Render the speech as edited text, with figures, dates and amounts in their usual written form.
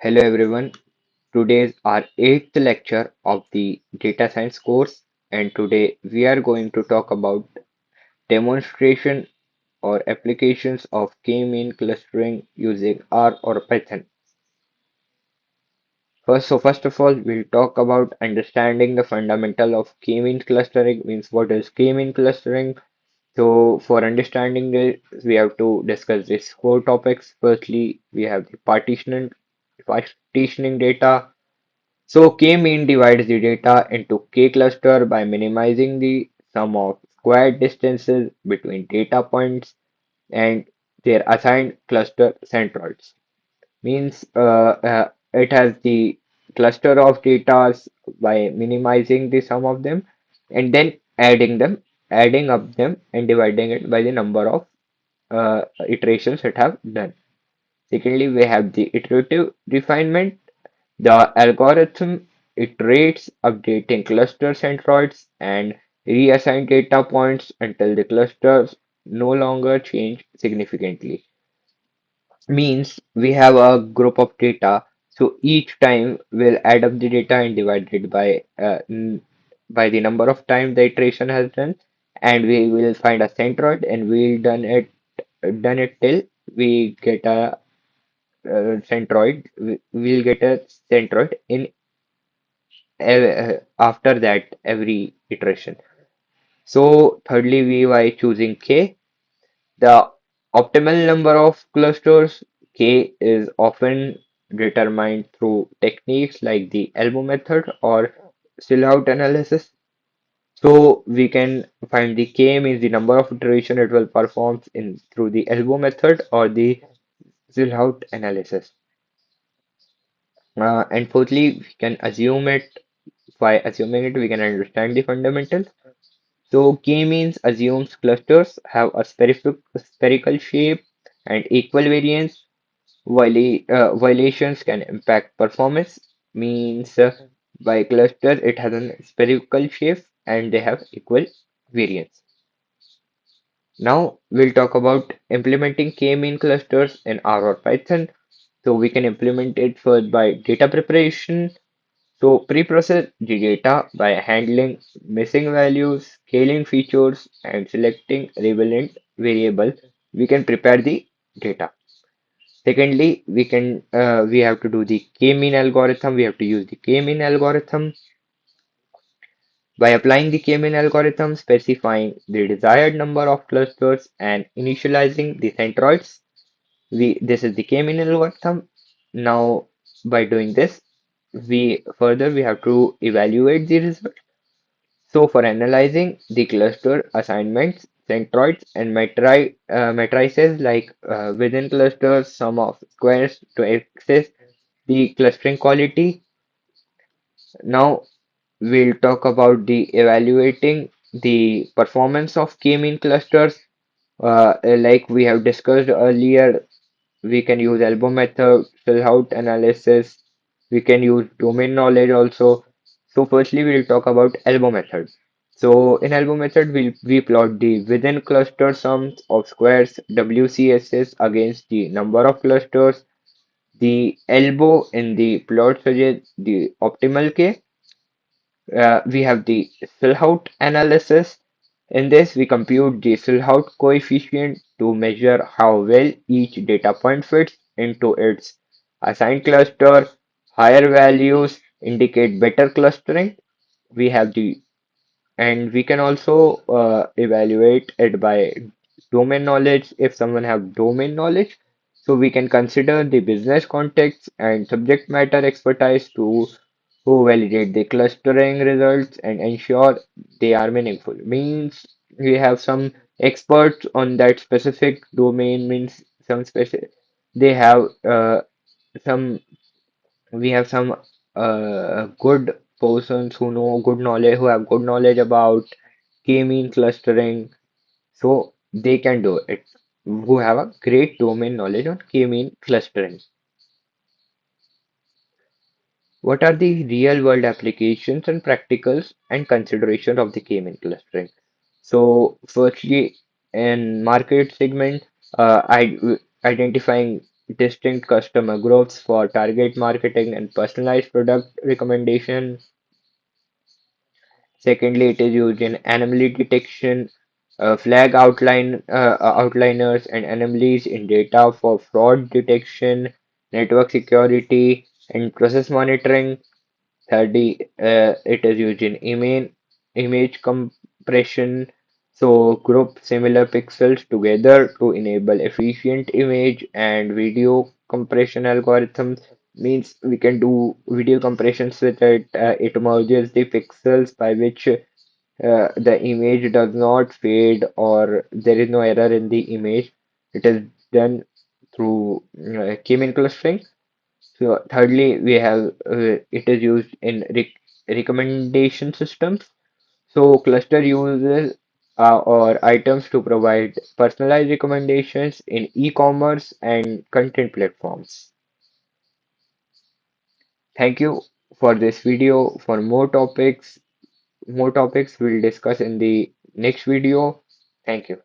Hello everyone. Today is our eighth lecture of the data science course, and today we are going to talk about demonstration or applications of k-mean clustering using R or Python. First of all, we'll talk about understanding the fundamental of k-mean clustering. Means what is k-mean clustering? So for understanding this, we have to discuss these four topics. Firstly, we have the partitioning data. So k-mean divides the data into k-cluster by minimizing the sum of squared distances between data points and their assigned cluster centroids. Means it has the cluster of data by minimizing the sum of them and then adding up them and dividing it by the number of iterations it have done. Secondly, we have the iterative refinement. The algorithm iterates, updating cluster centroids and reassign data points until the clusters no longer change significantly. Means we have a group of data, so each time we'll add up the data and divide it by the number of time the iteration has done, and we will find a centroid and we'll done it till we get a centroid. We'll get a centroid in after that every iteration. So thirdly, we by choosing k, the optimal number of clusters. K is often determined through techniques like the elbow method or silhouette analysis. So we can find the k means the number of iteration it will perform in through the elbow method or the silhouette analysis. And fourthly, we can assume it. By assuming it, we can understand the fundamentals. So k-means assumes clusters have a spherical shape and equal variance. Violations can impact performance. Means by cluster it has a spherical shape and they have equal variance. Now we'll talk about implementing k-mean clusters in R or Python. So we can implement it first by data preparation. So pre-process the data by handling missing values, scaling features, and selecting relevant variable. We can prepare the data. Secondly, we have to do the k-mean algorithm. We have to use the k-mean algorithm by applying the k-mean algorithm, specifying the desired number of clusters, and initializing the centroids. This is the k-mean algorithm. Now, by doing this, we have to evaluate the result. So for analyzing the cluster assignments, centroids and matrices like within clusters, sum of squares to access the clustering quality. Now we'll talk about the evaluating the performance of k-mean clusters. Like we have discussed earlier, we can use elbow method, fill-out analysis. We can use domain knowledge also. So firstly, we'll talk about elbow method. So in elbow method, we plot the within cluster sums of squares WCSS against the number of clusters. The elbow in the plot suggests the optimal K. We have the Silhouette analysis. In this, we compute the Silhouette coefficient to measure how well each data point fits into its assigned cluster. Higher values indicate better clustering. We have the and we can also evaluate it by domain knowledge if someone have domain knowledge. So we can consider the business context and subject matter expertise to who validate the clustering results and ensure they are meaningful. Means we have some experts on that specific domain. Means some special they have some we have some good persons who know good knowledge who have good knowledge about k-mean clustering, so they can do it, who have a great domain knowledge on k-mean clustering. What are the real world applications and practicals and considerations of the k-mean clustering? So firstly, in market segment, identifying distinct customer groups for target marketing and personalized product recommendation. Secondly, it is used in anomaly detection, flag outliners and anomalies in data for fraud detection, network security, and process monitoring. Thirdly, it is used in image compression, so group similar pixels together to enable efficient image and video compression algorithms. Means we can do video compressions with it. It merges the pixels by which the image does not fade or there is no error in the image. It is done through K-mean clustering. So thirdly, we have it is used in recommendation systems. So cluster uses or items to provide personalized recommendations in e-commerce and content platforms. Thank you for this video. For more topics we'll discuss in the next video. Thank you.